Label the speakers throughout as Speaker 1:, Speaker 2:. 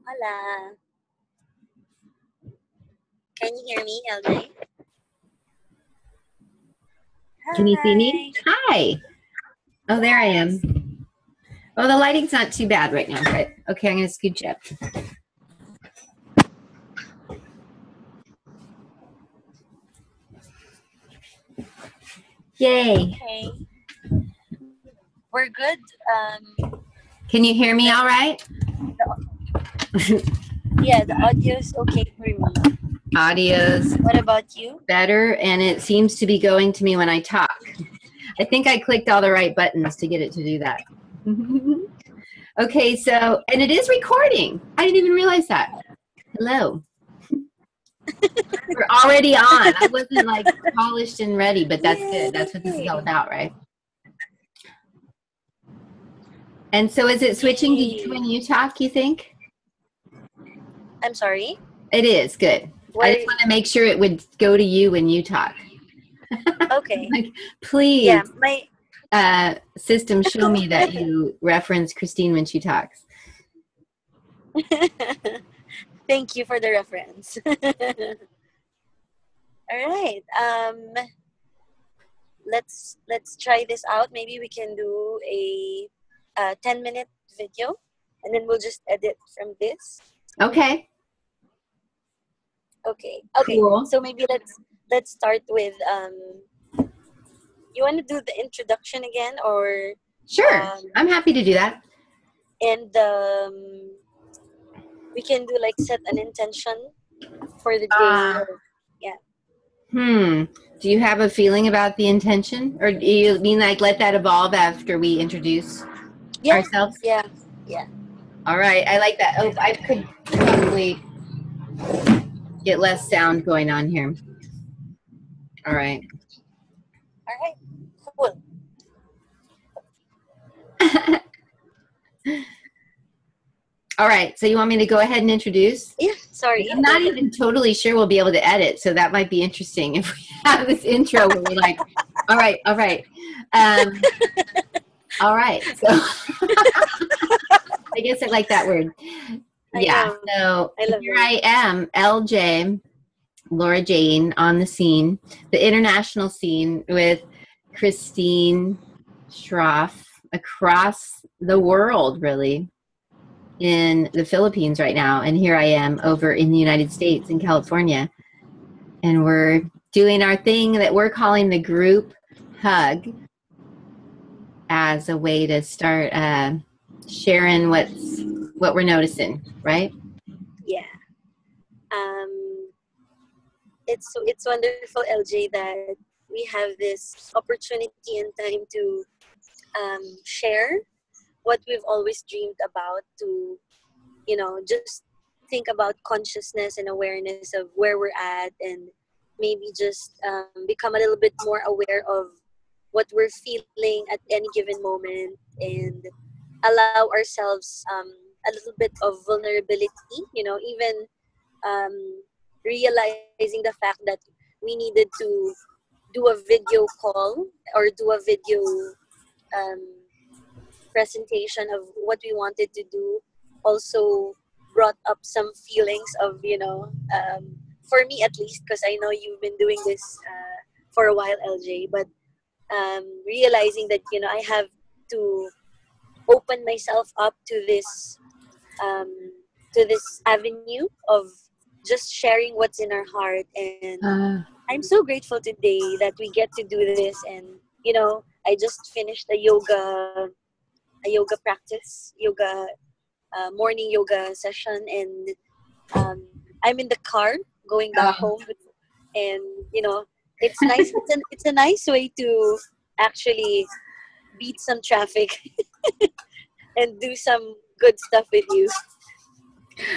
Speaker 1: Hola. Can you hear me, LJ?
Speaker 2: Can you see me? Hi. Oh, there I am. Oh, the lighting's not too bad right now, but okay, I'm going to scooch up. Yay.
Speaker 1: Okay. We're good.
Speaker 2: Can you hear me all right?
Speaker 1: Yeah, the audio's okay for me.
Speaker 2: Audio's
Speaker 1: What about you?
Speaker 2: better, and it seems to be going to me when I talk. I think I clicked all the right buttons to get it to do that. Okay, so, and it is recording. I didn't even realize that. Hello. We're already on. I wasn't like polished and ready, but that's good. That's what this is all about, right? And so is it switching to you when you talk, you think?
Speaker 1: I'm sorry?
Speaker 2: It is, good. I just want to make sure it would go to you when you talk.
Speaker 1: Okay.
Speaker 2: Like, please,
Speaker 1: yeah,
Speaker 2: system, show me that you reference Kristine when she talks.
Speaker 1: Thank you for the reference. All right. Let's try this out. Maybe we can do a 10-minute video, and then we'll just edit from this.
Speaker 2: Okay.
Speaker 1: Okay.
Speaker 2: Cool.
Speaker 1: So maybe let's start with you want to do the introduction again, or
Speaker 2: sure, I'm happy to do that.
Speaker 1: And we can do like set an intention for the day.
Speaker 2: Do you have a feeling about the intention, or do you mean like let that evolve after we introduce ourselves?
Speaker 1: Yeah.
Speaker 2: All right, I like that. Oh, I could probably get less sound going on here. All right.
Speaker 1: Cool.
Speaker 2: All right, so you want me to go ahead and introduce?
Speaker 1: Yeah, sorry.
Speaker 2: I'm not even totally sure we'll be able to edit, so that might be interesting if we have this intro where we're like, all right. All right, so I guess I like that word. Yeah, so here I am, LJ, Laura Jane, on the scene, the international scene with Kristine Schroff across the world, really, in the Philippines right now. And here I am over in the United States in California. And we're doing our thing that we're calling the group hug as a way to start sharing what we're noticing, right?
Speaker 1: Yeah. It's wonderful, LJ, that we have this opportunity and time to share what we've always dreamed about, to just think about consciousness and awareness of where we're at, and maybe just become a little bit more aware of what we're feeling at any given moment, and allow ourselves a little bit of vulnerability, even realizing the fact that we needed to do a video call or do a video presentation of what we wanted to do also brought up some feelings of, for me at least, because I know you've been doing this for a while, LJ, but realizing that, I have to open myself up to this avenue of just sharing what's in our heart. And I'm so grateful today that we get to do this. And, I just finished a yoga practice, morning yoga session, and I'm in the car going back home, and it's nice. It's a nice way to actually beat some traffic and do some good stuff with you.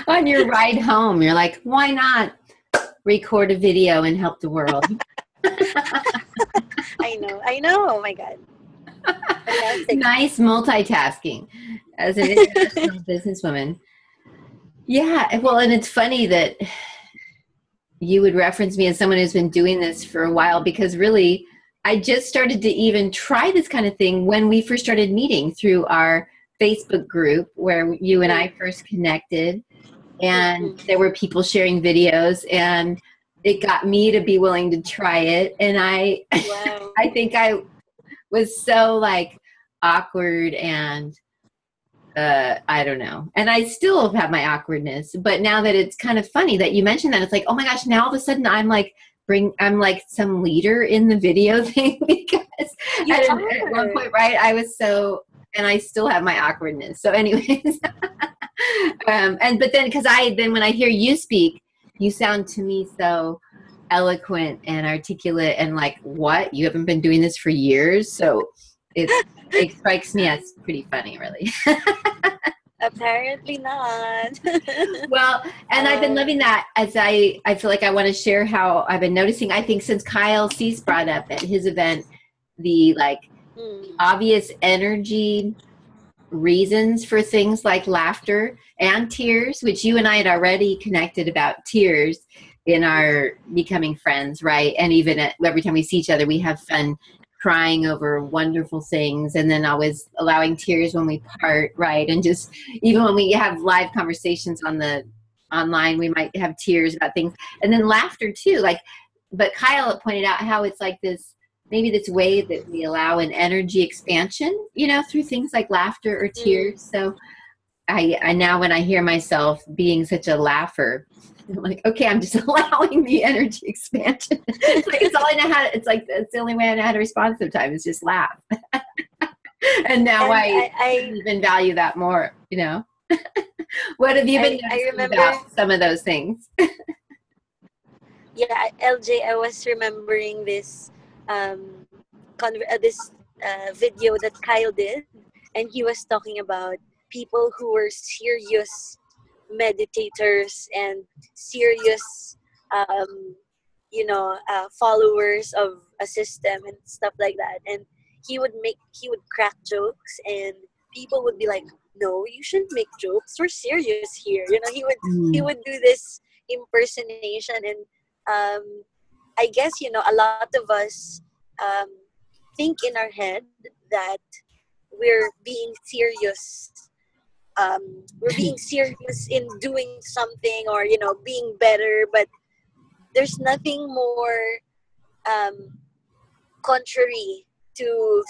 Speaker 2: On your ride home, you're like, why not record a video and help the world?
Speaker 1: I know. Oh my God.
Speaker 2: Nice multitasking as an international businesswoman. Yeah, well, and it's funny that you would reference me as someone who's been doing this for a while, because really I just started to even try this kind of thing when we first started meeting through our Facebook group where you and I first connected. and there were people sharing videos, and it got me to be willing to try it. And I,
Speaker 1: wow.
Speaker 2: I think I was so like awkward and I don't know. And I still have my awkwardness, but now that it's kind of funny that you mentioned that, it's like, oh my gosh, now all of a sudden I'm like some leader in the video thing because at one point, right, I was so, and I still have my awkwardness. So anyways, but then when I hear you speak, you sound to me so eloquent and articulate and like, what? You haven't been doing this for years? So it strikes me as pretty funny, really.
Speaker 1: Apparently not.
Speaker 2: Well, and I've been loving that as I feel like I want to share how I've been noticing. I think since Kyle Cease brought up at his event the like obvious energy reasons for things like laughter and tears, which you and I had already connected about tears in our becoming friends, right? And even every time we see each other, we have fun crying over wonderful things, and then always allowing tears when we part, right? And just even when we have live conversations online, we might have tears about things, and then laughter too. Like, but Kyle pointed out how it's like this way that we allow an energy expansion, through things like laughter or tears. So I now, when I hear myself being such a laugher, I'm like, okay, I'm just allowing the energy expansion. It's like, it's all I know how. It's like it's the only way I know how to respond sometimes is just laugh. And now I even value that more. What have you been noticing about some of those things?
Speaker 1: Yeah, LJ, I was remembering this video that Kyle did, and he was talking about people who were serious meditators and serious followers of a system and stuff like that, and he would crack jokes, and people would be like, no, you shouldn't make jokes, we're serious here. He would do this impersonation, and I guess a lot of us think in our head that we're being serious. We're being serious in doing something, or being better, but there's nothing more contrary to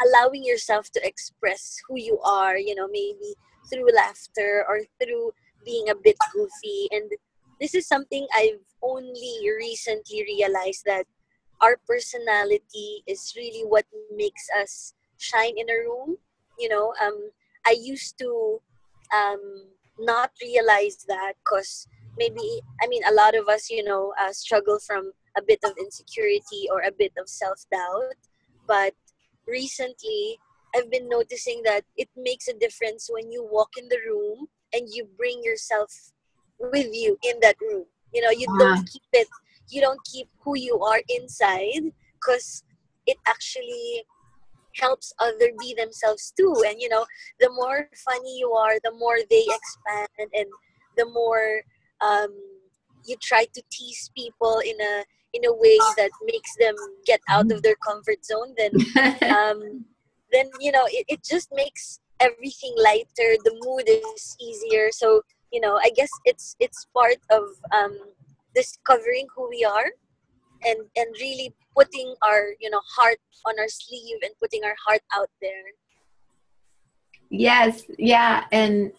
Speaker 1: allowing yourself to express who you are, maybe through laughter or through being a bit goofy. And this is something I've only recently realized, that our personality is really what makes us shine in a room. I used to not realize that, because a lot of us, struggle from a bit of insecurity or a bit of self-doubt. But recently, I've been noticing that it makes a difference when you walk in the room and you bring yourself with you in that room. You don't keep who you are inside, because it actually helps other be themselves too. And the more funny you are, the more they expand, and the more you try to tease people in a way that makes them get out of their comfort zone, then it just makes everything lighter, the mood is easier. So I guess it's part of discovering who we are, and really putting our heart on our sleeve and putting our heart out there.
Speaker 2: Yes, yeah, and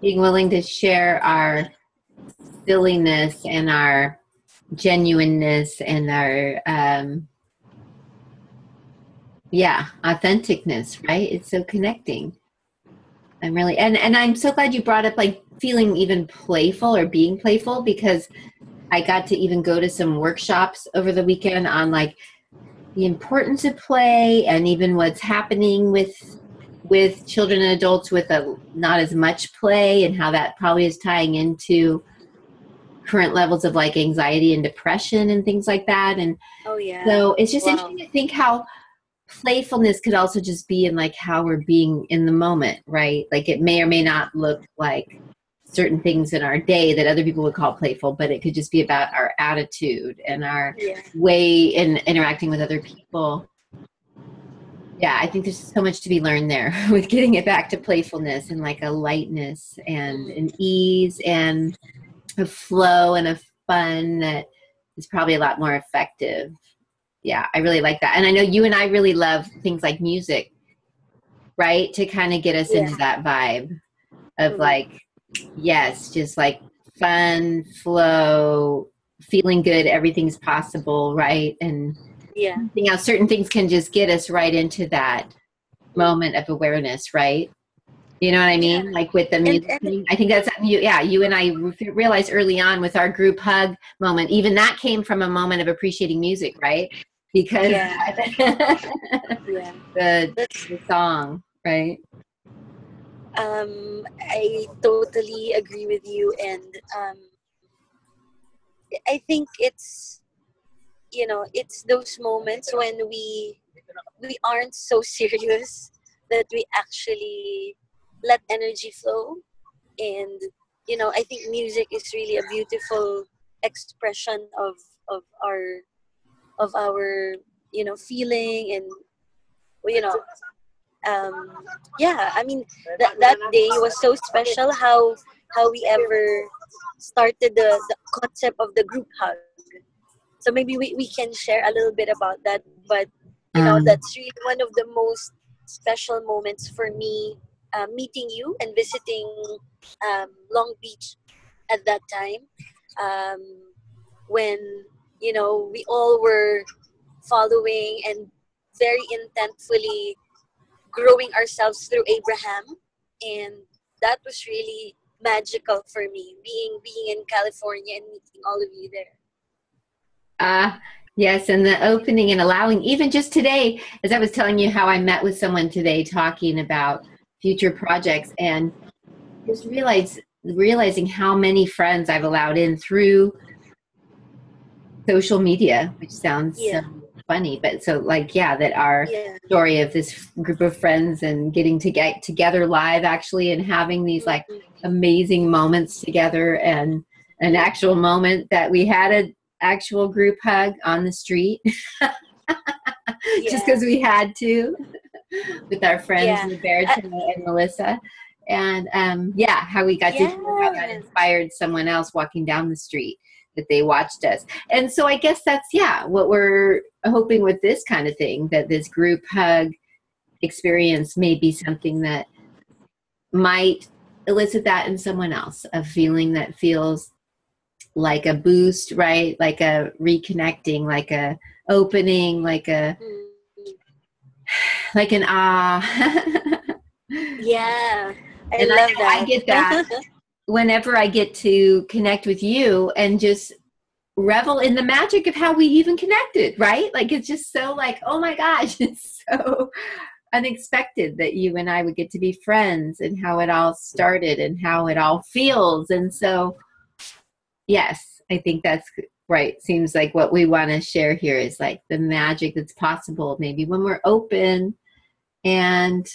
Speaker 2: being willing to share our silliness and our genuineness and our authenticness, right? It's so connecting. I'm really and I'm so glad you brought up like feeling even playful or being playful, because I got to even go to some workshops over the weekend on like the importance of play, and even what's happening with children and adults with not as much play, and how that probably is tying into current levels of like anxiety and depression and things like that. And so it's just interesting to think how playfulness could also just be in like how we're being in the moment, right? Like it may or may not look like certain things in our day that other people would call playful, but it could just be about our attitude and our way in interacting with other people. Yeah, I think there's so much to be learned there with getting it back to playfulness and like a lightness and an ease and a flow and a fun that is probably a lot more effective. Yeah, I really like that. And I know you and I really love things like music, right? To kind of get us into that vibe of like, yes, just like fun, flow, feeling good, everything's possible, right? And certain things can just get us right into that moment of awareness, right? You know what I mean? Like with the music thing. I think that's you and I realized early on with our group hug moment, even that came from a moment of appreciating music, right? Because the song, right?
Speaker 1: I totally agree with you, and I think it's, it's those moments when we aren't so serious that we actually let energy flow. And I think music is really a beautiful expression of our of our feeling. And you know I mean, that day was so special, how we ever started the concept of the group hug. So maybe we can share a little bit about that. But that's really one of the most special moments for me, meeting you and visiting Long Beach at that time, um, when we all were following and very intentfully growing ourselves through Abraham. And that was really magical for me, being in California and meeting all of you there.
Speaker 2: Yes, and the opening and allowing, even just today, as I was telling you how I met with someone today talking about future projects, and just realizing how many friends I've allowed in through social media, which sounds so funny, but so like, that our story of this group of friends and getting to get together live actually and having these like amazing moments together, and an actual moment that we had an actual group hug on the street just because we had to with our friends Roberta and Melissa. And how we got to hear how that inspired someone else walking down the street, that they watched us. And so I guess that's what we're hoping with this kind of thing, that this group hug experience may be something that might elicit that in someone else, a feeling that feels like a boost, right? Like a reconnecting, like a opening, like an
Speaker 1: Yeah, I
Speaker 2: and
Speaker 1: love that.
Speaker 2: I get that whenever I get to connect with you and just revel in the magic of how we even connected, right? Like, it's just so like, oh my gosh, it's so unexpected that you and I would get to be friends, and how it all started and how it all feels. And so, yes, I think that's right. Seems like what we want to share here is like the magic that's possible, maybe when we're open and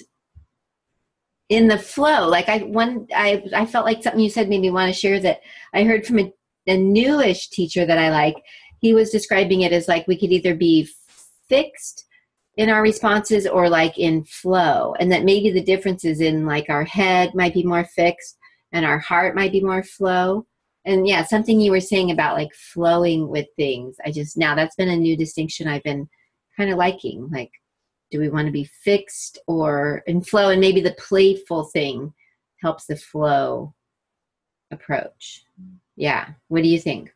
Speaker 2: in the flow. Like I felt like something you said made me want to share, that I heard from a newish teacher that I like. He was describing it as like we could either be fixed in our responses or like in flow, and that maybe the difference is in like our head might be more fixed and our heart might be more flow. And something you were saying about like flowing with things, now that's been a new distinction I've been kind of liking. Like, do we want to be fixed or in flow? And maybe the playful thing helps the flow approach. Yeah. What do you think?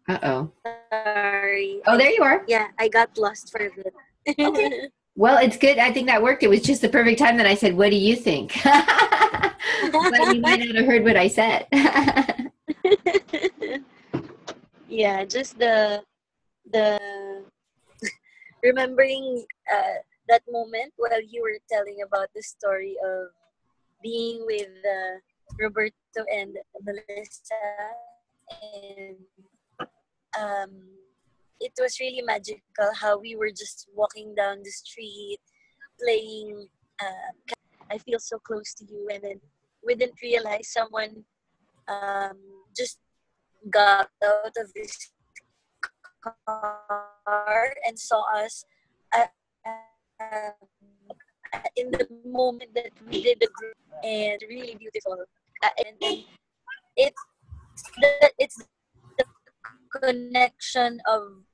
Speaker 2: Uh-oh.
Speaker 1: Sorry.
Speaker 2: Oh, there you are.
Speaker 1: Yeah, I got lost for a bit.
Speaker 2: Okay. Well, it's good. I think that worked. It was just the perfect time that I said, what do you think? But you might not have heard what I said.
Speaker 1: Yeah, just the remembering that moment while you were telling about the story of being with Roberto and Melissa, and it was really magical how we were just walking down the street playing. I feel so close to you, and then we didn't realize someone just got out of his car and saw us in the moment that we did the group, and really beautiful. And it's the connection of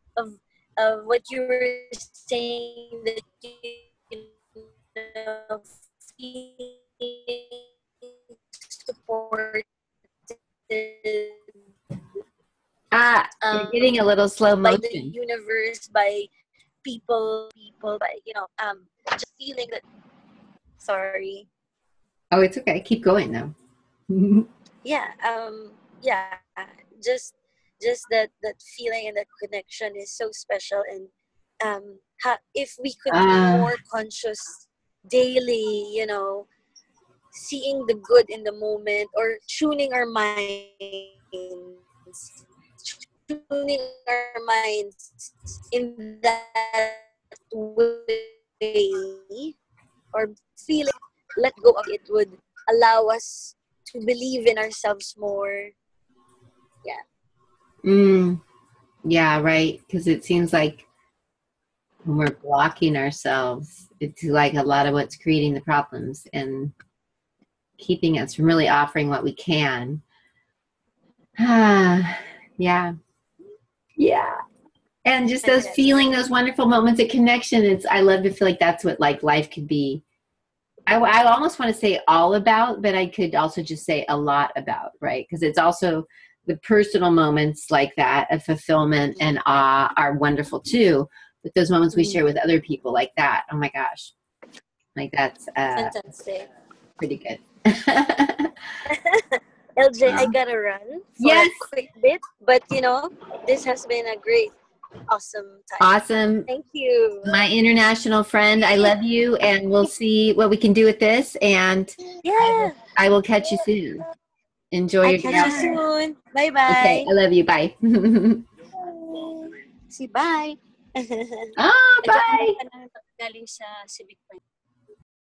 Speaker 1: what you were saying, that feeling supported
Speaker 2: You're getting a little slow
Speaker 1: by the
Speaker 2: motion.
Speaker 1: universe, by people, by just feeling that. Sorry.
Speaker 2: Oh, it's okay. Keep going though.
Speaker 1: Yeah. Yeah. Just just that feeling and that connection is so special, and if we could be more conscious daily, seeing the good in the moment, or tuning our minds in that way, or feeling let go of it, would allow us to believe in ourselves more. Yeah.
Speaker 2: Yeah, right. Because it seems like when we're blocking ourselves, it's like a lot of what's creating the problems and keeping us from really offering what we can. Yeah. Yeah. And just those feeling, those wonderful moments of connection. I love to feel like that's what like life could be. I almost want to say all about, but I could also just say a lot about, right? Because it's also the personal moments like that of fulfillment and awe are wonderful too. But those moments we share with other people like that, oh my gosh, like that's
Speaker 1: Fantastic.
Speaker 2: Pretty good.
Speaker 1: LJ, I gotta run for a quick bit, but this has been a great, awesome time.
Speaker 2: Awesome.
Speaker 1: Thank you.
Speaker 2: My international friend, I love you, and we'll see what we can do with this, and I will catch you soon. Enjoy your day.
Speaker 1: Catch you soon. Bye-bye.
Speaker 2: Okay, I love you. Bye.
Speaker 1: See, bye.
Speaker 2: Bye.